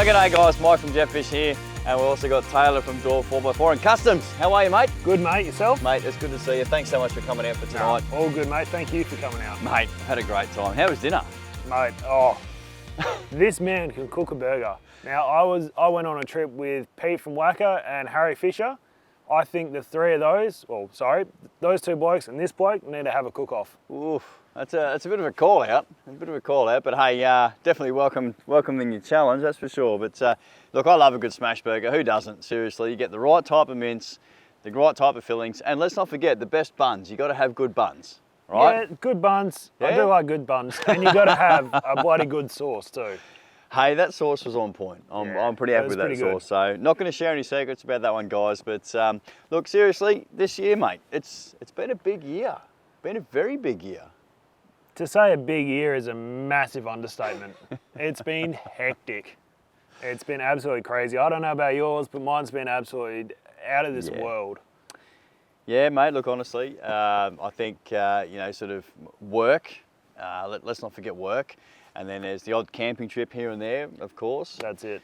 G'day guys, Mike from Jetfish here, and we've also got Taylor from Door 4x4 and Customs. How are you, mate? Good, mate. Yourself? Mate, it's good to see you. Thanks so much for coming out for tonight. No, all good, mate. Thank you for coming out. Mate, had a great time. How was dinner? Mate, oh, this man can cook a burger. Now, I went on a trip with Pete from WA and Harry Fisher. I think the three of those, those two blokes and this bloke need to have a cook-off. Oof, that's a bit of a call out. But hey, definitely welcoming your challenge, that's for sure. But look, I love a good smash burger. Who doesn't? Seriously, you get the right type of mince, the right type of fillings, and let's not forget the best buns. You got to have good buns, right? Yeah, good buns. Yeah? I do like good buns, and you got to have a bloody good sauce too. Hey, that sauce was on point. I'm pretty happy with that sauce. So not going to share any secrets about that one, guys. But look, seriously, this year, mate, it's been a big year. Been a very big year. To say a big year is a massive understatement. It's been hectic. It's been absolutely crazy. I don't know about yours, but mine's been absolutely out of this world. Yeah, mate, look, honestly, I think, sort of work, let's not forget work. And then there's the odd camping trip here and there, of course. That's it.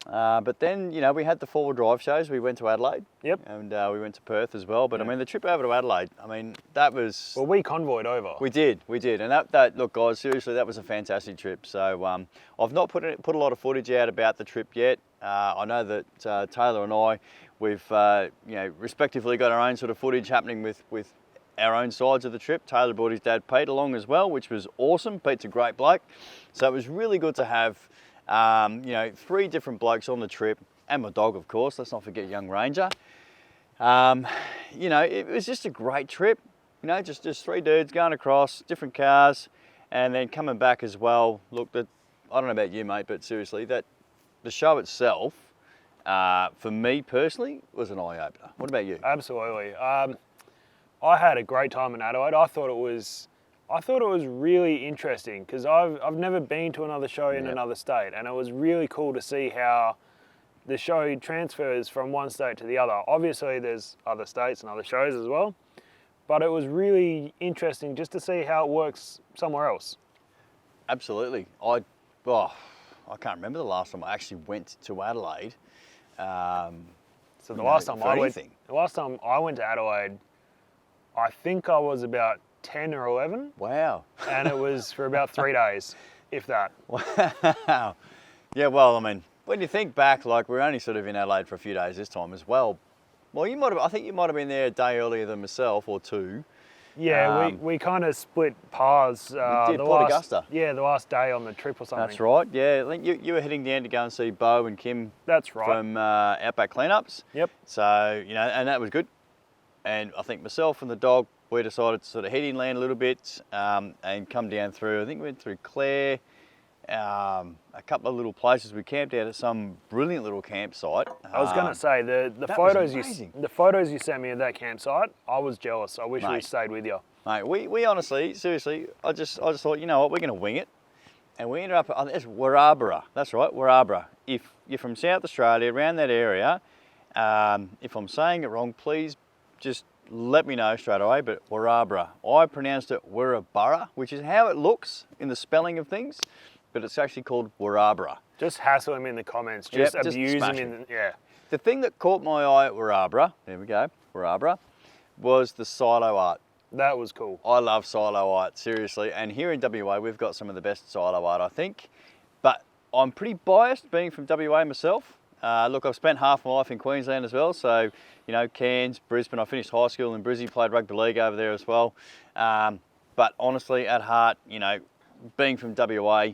But then, we had the four-wheel drive shows. We went to Adelaide. Yep. And we went to Perth as well. But I mean, the trip over to Adelaide, that was... Well, we convoyed over. We did. And look, guys, seriously, that was a fantastic trip. So I've not put a lot of footage out about the trip yet. I know that Taylor and I, we've, respectively got our own sort of footage happening with our own sides of the trip. Taylor brought his dad Pete along as well, which was awesome. Pete's a great bloke. So it was really good to have, three different blokes on the trip, and my dog, of course. Let's not forget young Ranger. It was just a great trip. Just three dudes going across, different cars, and then coming back as well. Look, I don't know about you, mate, but seriously, the show itself, for me personally, was an eye-opener. What about you? Absolutely. I had a great time in Adelaide. I thought it was really interesting because I've never been to another show in another state, and it was really cool to see how the show transfers from one state to the other. Obviously, there's other states and other shows as well, but it was really interesting just to see how it works somewhere else. Absolutely. I can't remember the last time I actually went to Adelaide. So the last time I went to Adelaide, I think I was about 10 or 11. Wow. And it was for about 3 days, if that. Wow. Yeah, well, when you think back, like we're only sort of in Adelaide for a few days this time as well. Well, I think you might have been there a day earlier than myself, or two. Yeah, we kind of split paths. We did, Port Augusta. Yeah, the last day on the trip or something. That's right, yeah. I think you were heading down to go and see Bo and Kim. That's right. From Outback Cleanups. Yep. So, and that was good. And I think myself and the dog, we decided to sort of head inland a little bit and come down through. I think we went through Clare, a couple of little places. We camped out at some brilliant little campsite. I was going to say the photos you sent me of that campsite, I was jealous. I wish we stayed with you. Mate, we honestly, seriously, I just thought, you know what, we're going to wing it. And we ended up at Warabara. That's right, Warabara. If you're from South Australia, around that area, if I'm saying it wrong, please just let me know straight away, but Warabara. I pronounced it Warabara, which is how it looks in the spelling of things, but it's actually called Warabara. Just hassle him in the comments, just abuse him The thing that caught my eye at Warabara, there we go, Warabara, was the silo art. That was cool. I love silo art, seriously, and here in WA we've got some of the best silo art, I think, but I'm pretty biased being from WA myself. Look, I've spent half my life in Queensland as well, so, Cairns, Brisbane, I finished high school in Brisbane, played rugby league over there as well. But honestly, at heart, being from WA,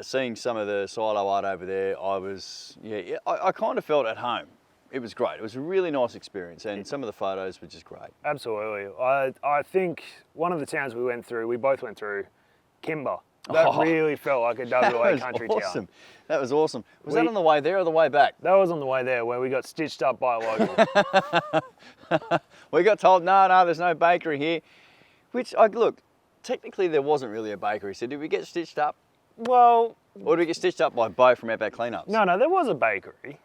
seeing some of the silo art over there, I kind of felt at home. It was great. It was a really nice experience, and some of the photos were just great. Absolutely. I think one of the towns we both went through, Kimber. That really felt like a WA country town. That was awesome. Was that on the way there or the way back? That was on the way there, where we got stitched up by a local. We got told, no, there's no bakery here. Which, look, technically there wasn't really a bakery. So did we get stitched up? Well... Or did we get stitched up by Bo from Outback Cleanups? No, there was a bakery.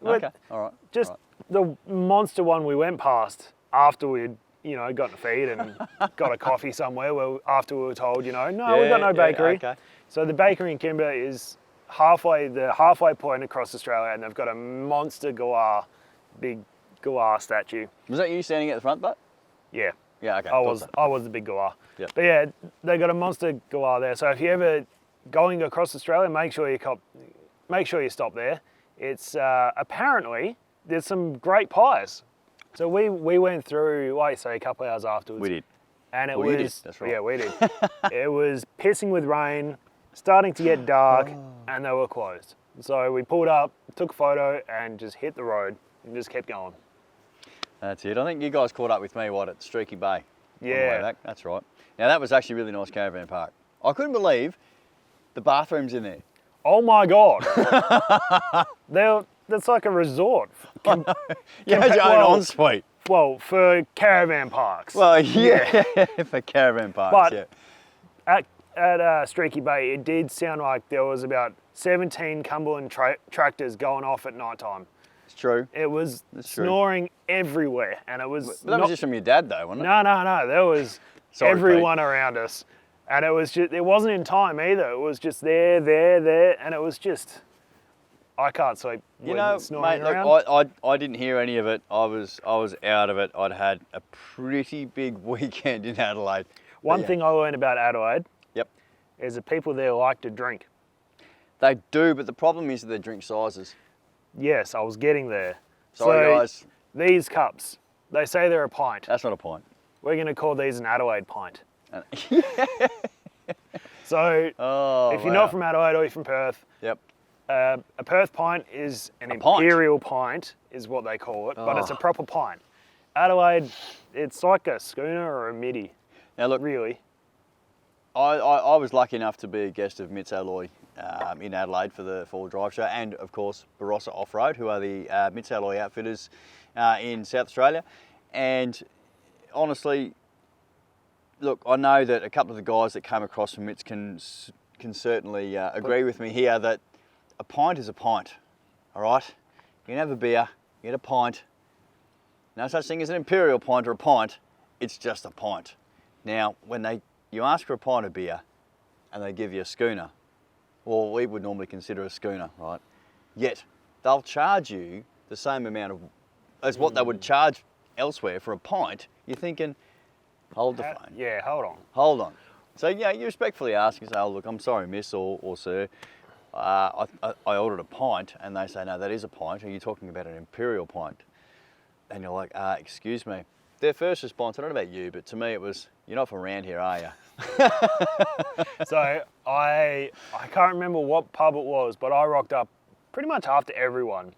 Okay, all right. Just the monster one we went past after we'd gotten a feed and got a coffee somewhere after we were told, no, we got no bakery. Okay. So the bakery in Kimber is the halfway point across Australia, and they've got a monster big galah statue. Was that you standing at the front, but? Yeah. Yeah, okay. I was the big galah. Yeah. But yeah, they got a monster galah there. So if you ever going across Australia, make sure you stop there. It's apparently there's some great pies. So we went through, like say, a couple of hours afterwards. We did. And it well, was you did. That's right. Yeah, we did. It was pissing with rain, starting to get dark, and they were closed. So we pulled up, took a photo, and just hit the road and just kept going. That's it. I think you guys caught up with me, at Streaky Bay? On the way Yeah. back. That's right. Now, that was actually a really nice caravan park. I couldn't believe the bathrooms in there. Oh my God. That's like a resort. You had your own ensuite. Well, for caravan parks. Well, yeah, for caravan parks, But yeah. at Streaky Bay, it did sound like there was about 17 Cumberland tractors going off at night time. It's true. It was That's true. snoring everywhere, and it was. But that was just from your dad, though, wasn't it? No. There was Sorry, everyone around us, and it was just. It wasn't in time either. It was just there, and it was just. I can't sleep. You know, snoring mate, look, I didn't hear any of it. I was out of it. I'd had a pretty big weekend in Adelaide. One thing I learned about Adelaide. Yep. Is that people there like to drink. They do, but the problem is their drink sizes. Yes, I was getting there. Sorry, guys. These cups, they say they're a pint. That's not a pint. We're going to call these an Adelaide pint. So, if you're not from Adelaide or you're from Perth, Yep. a Perth pint is an imperial pint, is what they call it, but it's a proper pint. Adelaide, it's like a schooner or a midi. Now look, really. I was lucky enough to be a guest of Mitts Alloy in Adelaide for the four-wheel drive show, and of course Barossa Offroad, who are the Mitts Alloy outfitters in South Australia. And honestly, look, I know that a couple of the guys that came across from Mitts can certainly agree with me here that a pint is a pint, all right? You can have a beer, you get a pint. No such thing as an imperial pint or a pint, it's just a pint. Now, when you ask for a pint of beer and they give you a schooner, well, we would normally consider a schooner, right? Yet, they'll charge you the same amount as what they would charge elsewhere for a pint. You're thinking, hold the phone. Yeah, hold on. Hold on. So, yeah, you respectfully ask and say, oh, look, I'm sorry, miss or sir. I ordered a pint, and they say, no, that is a pint. Are you talking about an imperial pint? And you're like, excuse me. Their first response, I don't know about you, but to me it was, you're not from around here, are you? So I can't remember what pub it was, but I rocked up pretty much after everyone.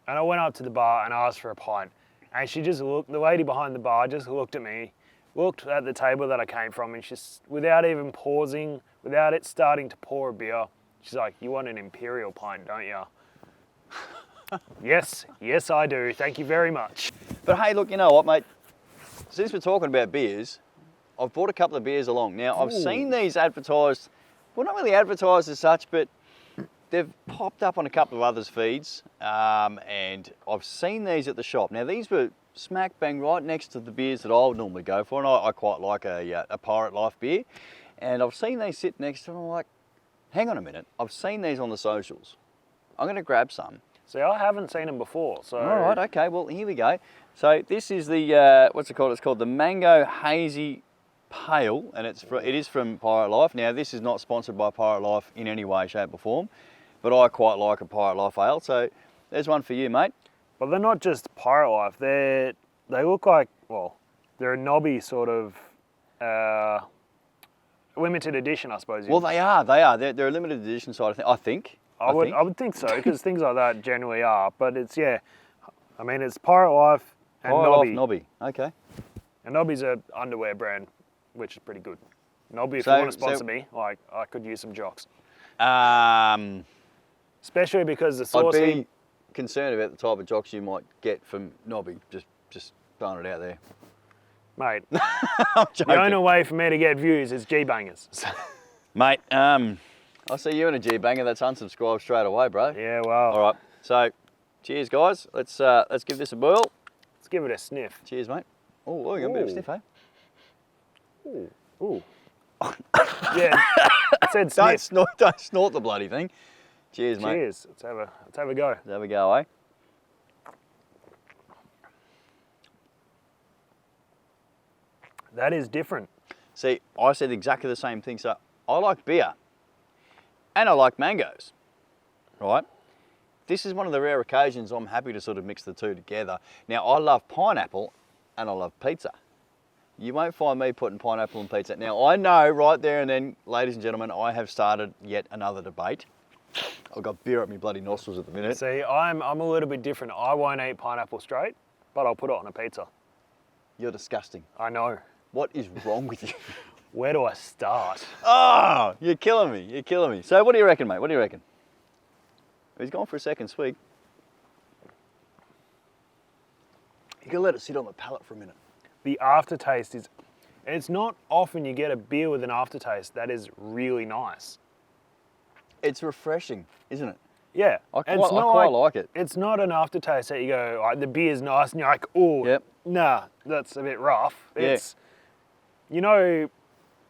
And I went up to the bar and asked for a pint. And she just looked, the lady behind the bar just looked at me, looked at the table that I came from, and she's, without even pausing, without it starting to pour a beer, she's like, you want an imperial pint, don't you? Yes, I do. Thank you very much. But hey, look, you know what, mate? Since we're talking about beers, I've brought a couple of beers along. Now, I've seen these advertised, well, not really advertised as such, but they've popped up on a couple of others' feeds, and I've seen these at the shop. Now, these were smack bang right next to the beers that I would normally go for, and I quite like a Pirate Life beer. And I've seen these sit next to them, I'm like, hang on a minute, I've seen these on the socials. I'm going to grab some. See, I haven't seen them before, so... All right, okay, well, here we go. So this is the, what's it called? It's called the Mango Hazy Pale, and it is from Pirate Life. Now, this is not sponsored by Pirate Life in any way, shape or form, but I quite like a Pirate Life ale, so there's one for you, mate. But they're not just Pirate Life, they look like, well, they're a knobby sort of limited edition, I suppose. Well, they are. They're a limited edition side, I think. I would think so, because things like that generally are. But it's, yeah, I mean, it's Pirate Life and Pirate Nobby. Life Nobby, okay. And Nobby's an underwear brand, which is pretty good. Nobby, if you want to sponsor me, like, I could use some jocks. Especially because the saucy... I'd be concerned about the type of jocks you might get from Nobby, just throwing it out there. Mate, I'm joking. the only way for me to get views is G-bangers. Mate, I see you in a G-banger, that's unsubscribe straight away, bro. Yeah, well... All right, so cheers, guys. Let's give this a boil. Let's give it a sniff. Cheers, mate. Oh, look, a bit of a sniff, eh? Ooh. Yeah, it said sniff. Don't snort the bloody thing. Cheers, mate. Cheers. Let's have a go. There we go, eh? That is different. See, I said exactly the same thing. So I like beer and I like mangoes, right? This is one of the rare occasions I'm happy to sort of mix the two together. Now, I love pineapple and I love pizza. You won't find me putting pineapple on pizza. Now, I know right there and then, ladies and gentlemen, I have started yet another debate. I've got beer up my bloody nostrils at the minute. See, I'm a little bit different. I won't eat pineapple straight, but I'll put it on a pizza. You're disgusting. I know. What is wrong with you? Where do I start? Oh, you're killing me. You're killing me. So what do you reckon, mate? What do you reckon? He's gone for a second swig. You can let it sit on the palate for a minute. The aftertaste is, it's not often you get a beer with an aftertaste that is really nice. It's refreshing, isn't it? Yeah. I quite like it. It's not an aftertaste that you go, like, the beer's nice and you're like, oh, Yep. nah, that's a bit rough. It's, you know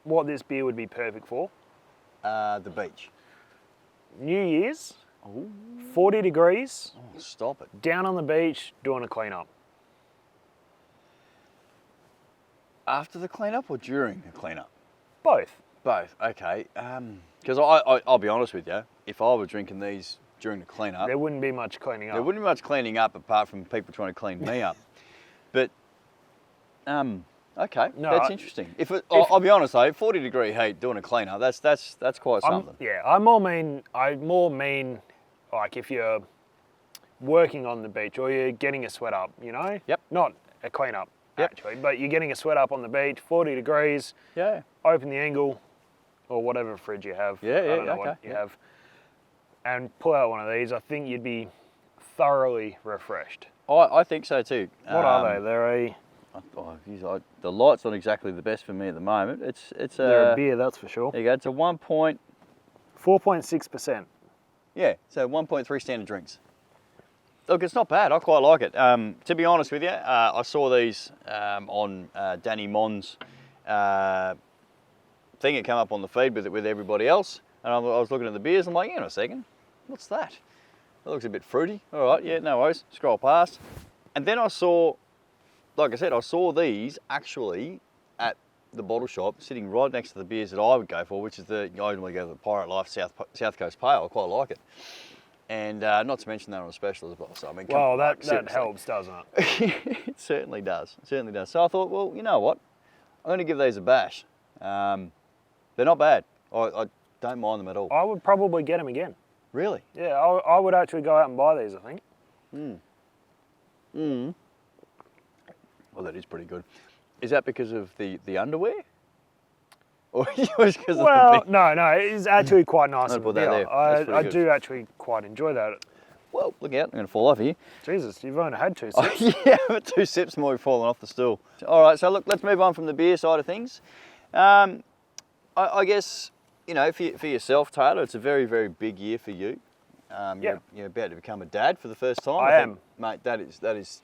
what this beer would be perfect for? The beach. New Year's, Ooh. 40 degrees, Oh, stop it. down on the beach, doing a clean up. After the cleanup or during the cleanup? Both. Both, okay. Because I'll be honest with you, if I were drinking these during the cleanup, There wouldn't be much cleaning up. there wouldn't be much cleaning up apart from people trying to clean me up. But, okay, No, that's interesting. I'll be honest though, 40 degree heat doing a cleanup, that's quite something. I more mean like if you're working on the beach or you're getting a sweat up, you know? Yep. Not a clean up, Yep. actually, but you're getting a sweat up on the beach, 40 degrees, Yeah. open the angle or whatever fridge you have. Yeah, I don't know what you have. And pull out one of these, I think you'd be thoroughly refreshed. I think so too. What are they? They're the light's not exactly the best for me at the moment. they're a beer, that's for sure. There you go. It's a 4.6%. Yeah, so 1.3 standard drinks. Look, it's not bad. I quite like it. To be honest with you, I saw these on Danny Mon's thing. It came up on the feed with everybody else, and I was looking at the beers. I'm like, hang on a second, what's that? It looks a bit fruity. All right, yeah, no worries. Scroll past, and then I saw, like I said, I saw these actually at the bottle shop, sitting right next to the beers that I would go for, which is I normally go to the Pirate Life South Coast Pale. I quite like it. And not to mention they're on a special as well. So I mean, Well, that helps, doesn't it? It certainly does. It certainly does. So I thought, well, you know what? I'm going to give these a bash. They're not bad. I don't mind them at all. I would probably get them again. Really? Yeah, I would actually go out and buy these, I think. Well, that is pretty good. Is that because of the underwear? Or because of Well, the no, it's actually quite nice. I'll of put a that beer. there. That's pretty I good. do actually quite enjoy that. Well, look out, I'm going to fall off here. Jesus, you've only had 2 Oh, sips. yeah, but 2 sips more, we've fallen off the stool. All right, so look, let's move on from the beer side of things. I guess, you know, for yourself, Taylor, it's a very, very big year for you. Yeah. You're about to become a dad for the first time. I am. Mate, that is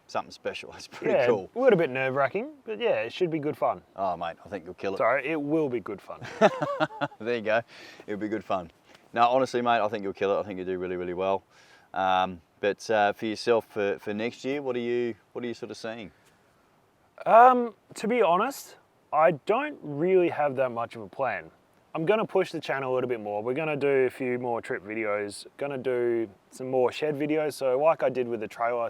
something special. It's pretty Yeah, cool. a little bit nerve-wracking, but yeah, it should be good fun. Oh, mate, I think you'll kill it. Sorry, it will be good fun. There you go. It'll be good fun. No, honestly, mate, I think you'll kill it. I think you'll do really, really well. But for yourself, for next year, what are you sort of seeing? To be honest, I don't really have that much of a plan. I'm going to push the channel a little bit more. We're going to do a few more trip videos, going to do some more shed videos. So like I did with the trailer,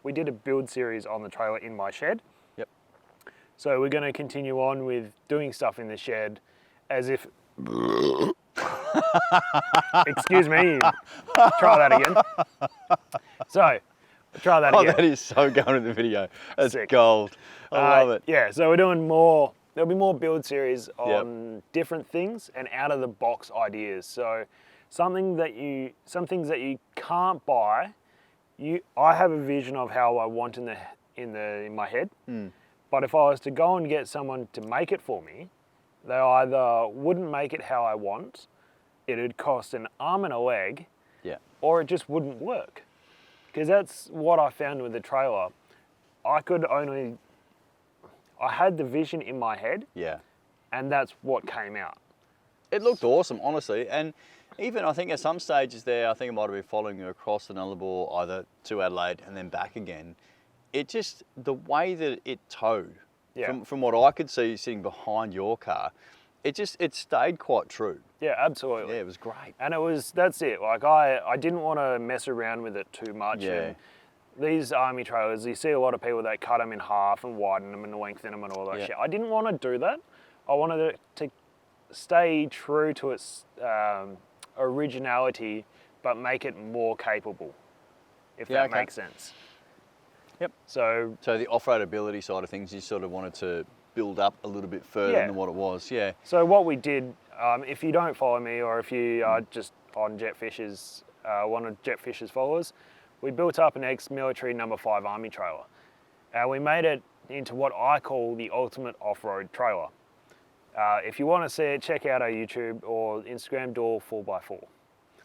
we did a build series on the trailer in my shed. Yep. So we're going to continue on with doing stuff in the shed as if... Excuse me, try that again. So, try that again. Oh, that is so going in the video. That's Sick. gold. I love it. Yeah, so we're doing more, there'll be more build series on different things and out of the box ideas. So some things that you can't buy, I have a vision of how I want in my head. But if I was to go and get someone to make it for me, they either wouldn't make it how I want, it'd cost an arm and a leg, or it just wouldn't work. Because that's what I found with the trailer. I had the vision in my head, Yeah. and that's what came out. It looked awesome, honestly. And Even I think at some stages there, I think it might have been following you across the Nullarbor either to Adelaide and then back again. It just, the way that it towed, from what I could see sitting behind your car, it stayed quite true. Yeah, absolutely. Yeah, it was great. And that's it. Like I didn't want to mess around with it too much. Yeah. And these army trailers, you see a lot of people that cut them in half and widen them and lengthen them and all that shit. I didn't want to do that. I wanted it to stay true to its originality, but make it more capable, if that makes sense. Yep. So the off-road ability side of things, you sort of wanted to build up a little bit further than what it was. Yeah. So what we did, if you don't follow me or if you are just on Jetfish's, one of Jetfish's followers, we built up an ex-military number 5 army trailer. We made it into what I call the ultimate off-road trailer. If you want to see it, check out our YouTube or Instagram, Door 4x4.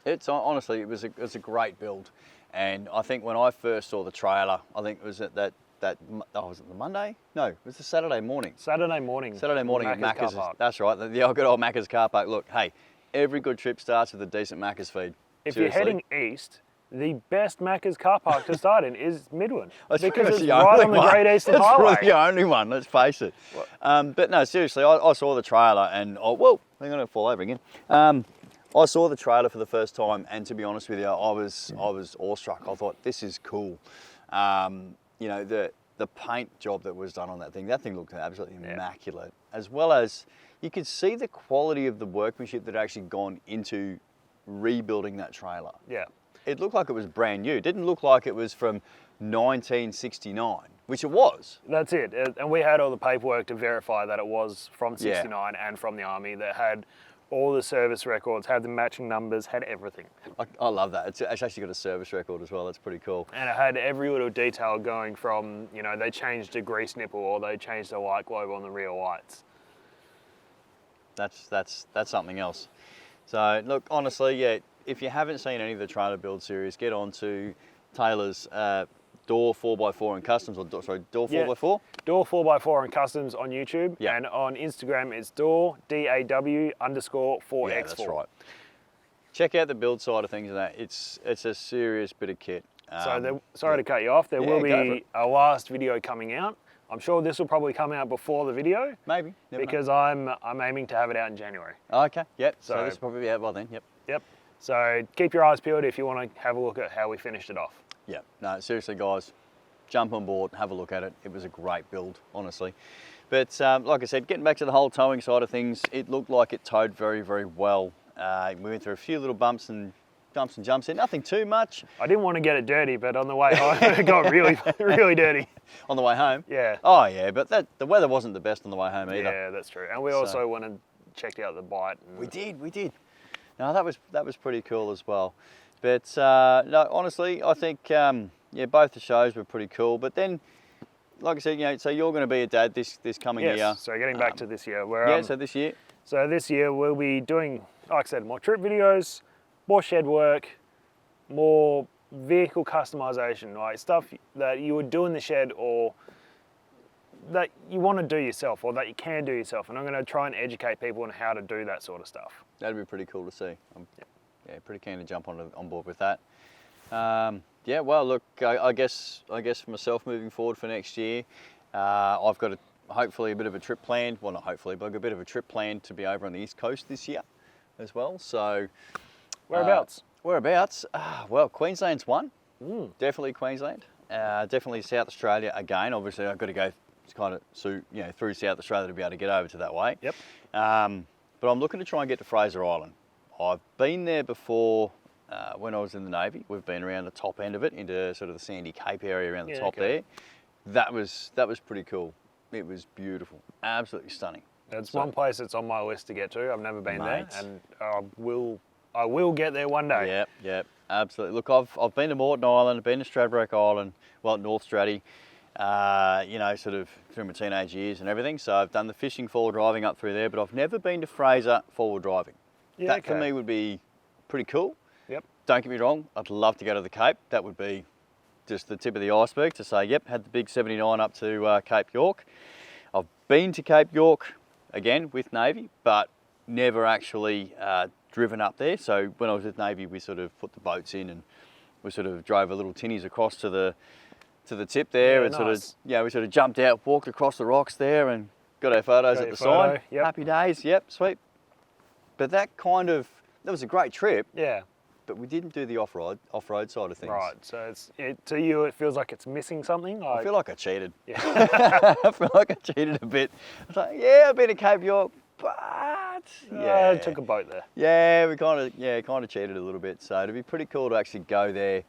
It's honestly, it was a great build. And I think when I first saw the trailer, I think it was at was it the Monday? No, it was the Saturday morning. Saturday morning at Macca's. That's right, the good old Macca's car park. Look, hey, every good trip starts with a decent Macca's feed. If you're heading east, the best Macca's car park to start in is Midland. Because it's right on the Great Eastern Highway. It's really the only one, let's face it. But no, seriously, I saw the trailer and, whoa, I'm going to fall over again. I saw the trailer for the first time, and to be honest with you, I was awestruck. I thought, this is cool. You know, the paint job that was done on that thing looked absolutely immaculate. As well as you could see the quality of the workmanship that had actually gone into rebuilding that trailer. Yeah. It looked like it was brand new. It didn't look like it was from 1969, which it was. That's it. And we had all the paperwork to verify that it was from 69 and from the Army, that had all the service records, had the matching numbers, had everything. I love that. It's actually got a service record as well. That's pretty cool. And it had every little detail going from, you know, they changed a grease nipple or they changed the light globe on the rear lights. That's something else. So look, honestly, yeah, if you haven't seen any of the trailer build series, get on to Taylor's Door 4x4 and Customs, or Door 4x4? Door 4x4 and Customs on YouTube, yeah. And on Instagram it's Door, DAW_4x4. Yeah, that's right. Check out the build side of things and that. It's a serious bit of kit. Sorry to cut you off, there will be a last video coming out. I'm sure this will probably come out before the video. Maybe. Because I'm aiming to have it out in January. Okay, yep. So this will probably be out by then, yep. Yep. So keep your eyes peeled if you want to have a look at how we finished it off. Yeah, no, seriously guys, jump on board, have a look at it. It was a great build, honestly. But like I said, getting back to the whole towing side of things, it looked like it towed very, very well. We went through a few little bumps and jumps in, nothing too much. I didn't want to get it dirty, but on the way home, it got really, really dirty. On the way home? Yeah. Oh yeah, but the weather wasn't the best on the way home either. Yeah, that's true. And we also went and checked out the bite. And we did. No, that was pretty cool as well. But no, honestly, I think both the shows were pretty cool. But then, like I said, you know, so you're going to be a dad this coming year. So getting back to this year, so this year. So this year we'll be doing, like I said, more trip videos, more shed work, more vehicle customization, like stuff that you would do in the shed or that you want to do yourself or that you can do yourself. And I'm going to try and educate people on how to do that sort of stuff. That'd be pretty cool to see. I'm pretty keen to jump on board with that. Yeah, well, look, I guess for myself moving forward for next year, I've got hopefully a bit of a trip planned. Well, not hopefully, but I've got a bit of a trip planned to be over on the East Coast this year as well. So whereabouts? Well, Queensland's one. Definitely Queensland. Definitely South Australia again. Obviously, I've got to go kind of through South Australia to be able to get over to that way. Yep. But I'm looking to try and get to Fraser Island. I've been there before when I was in the Navy. We've been around the top end of it into sort of the Sandy Cape area around the top there. That was pretty cool. It was beautiful, absolutely stunning. It's one place that's on my list to get to. I've never been there, and I will get there one day. Yep, absolutely. Look, I've been to Moreton Island, I've been to Stradbroke Island, well, North Straddy, sort of through my teenage years and everything. So I've done the fishing forward driving up through there, but I've never been to Fraser forward driving. That for me would be pretty cool. Yep. Don't get me wrong, I'd love to go to the Cape. That would be just the tip of the iceberg to say, yep, had the big 79 up to Cape York. I've been to Cape York, again, with Navy, but never actually driven up there. So when I was with Navy, we sort of put the boats in and we sort of drove a little tinnies across to the tip there, and nice. we sort of jumped out, walked across the rocks there, and got our photos at the sign. Yep. Happy days. Yep, sweet. But that was a great trip. Yeah. But we didn't do the off-road side of things. Right. So to you, it feels like it's missing something. I feel like I cheated. Yeah. I feel like I cheated a bit. I was like, yeah, I've been to Cape York, but yeah, I took a boat there. Yeah, we kind of cheated a little bit. So it'd be pretty cool to actually go there.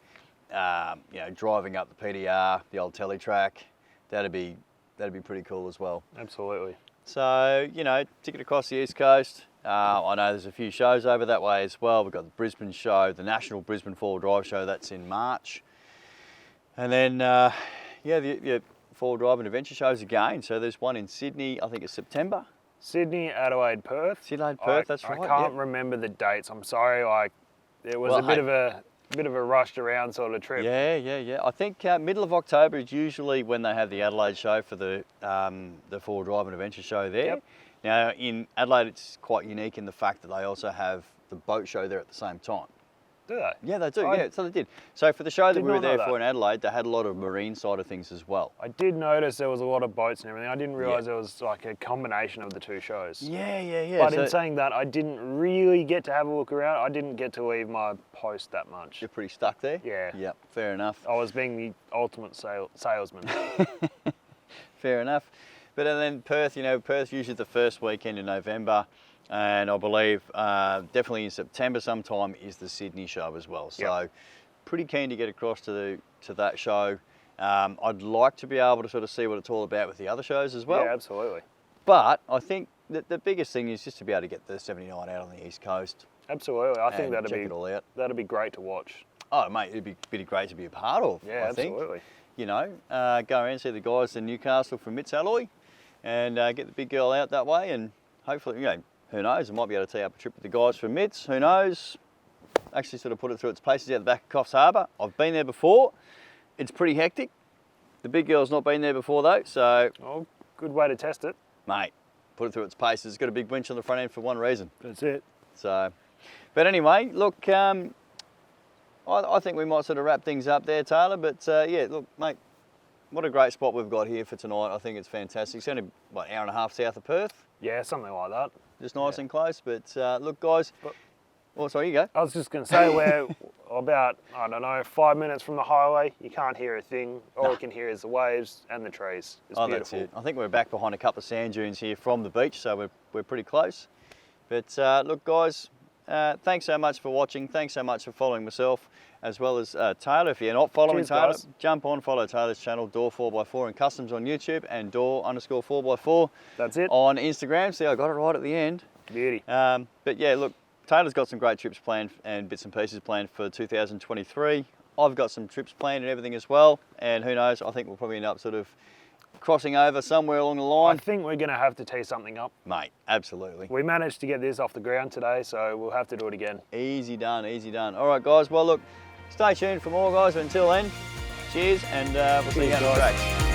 You know, driving up the PDR, the old telly track, that'd be pretty cool as well. Absolutely. So, you know, ticket across the East Coast. I know there's a few shows over that way as well. We've got the Brisbane show, the National Brisbane 4-Wheel Drive show, that's in March. And then, the 4-Wheel Drive and Adventure shows again. So there's one in Sydney, I think it's September. Sydney, Adelaide, Perth. That's right. I can't remember the dates. I'm sorry. It was a bit of a rushed around sort of trip. Yeah. I think middle of October is usually when they have the Adelaide show for the 4-Wheel Drive and Adventure show there. Yep. Now in Adelaide, it's quite unique in the fact that they also have the boat show there at the same time. Do they? Yeah, they do. So they did. So for the show that we were there that. for in Adelaide, they had a lot of marine side of things as well. I did notice there was a lot of boats and everything. I didn't realise there was like a combination of the two shows. Yeah. But in saying that, I didn't really get to have a look around. I didn't get to leave my post that much. You're pretty stuck there? Yeah. Yep, fair enough. I was being the ultimate salesman. Fair enough. But then Perth, Perth usually the first weekend in November, and I believe definitely in September sometime is the Sydney show as well. So pretty keen to get across to that show. I'd like to be able to sort of see what it's all about with the other shows as well. Yeah, absolutely. But I think that the biggest thing is just to be able to get the 79 out on the East Coast. Absolutely. I think that'd be great to watch. Oh, mate, it'd be pretty great to be a part of. Yeah, absolutely. You know, go around and see the guys in Newcastle from Alloy and get the big girl out that way, and hopefully, who knows, I might be able to tee up a trip with the guys from Mitts, who knows. Actually sort of put it through its paces out the back of Coffs Harbour. I've been there before. It's pretty hectic. The big girl's not been there before though, so... Oh, good way to test it. Mate, put it through its paces. It's got a big winch on the front end for one reason. That's it. So, but anyway, look, I think we might sort of wrap things up there, Taylor, but look, mate, what a great spot we've got here for tonight. I think it's fantastic. It's only, an hour and a half south of Perth? Yeah, something like that. Just nice and close, but look, guys... sorry, you go. I was just going to say we're about, 5 minutes from the highway. You can't hear a thing. All you can hear is the waves and the trees. It's beautiful. That's it. I think we're back behind a couple of sand dunes here from the beach, so we're pretty close. But look, guys, thanks so much for watching. Thanks so much for following myself, as well as Taylor. If you're not following Taylor, jump on, follow Taylor's channel, Door 4x4 and Customs on YouTube, and Door_4x4. That's it. On Instagram. See, I got it right at the end. Beauty. But yeah, look, Taylor's got some great trips planned and bits and pieces planned for 2023. I've got some trips planned and everything as well. And who knows, I think we'll probably end up sort of crossing over somewhere along the line. I think we're going to have to tee something up. Mate, absolutely. We managed to get this off the ground today, so we'll have to do it again. Easy done, easy done. All right, guys. Well, look, stay tuned for more, guys. Until then, cheers, and we'll see you on the tracks.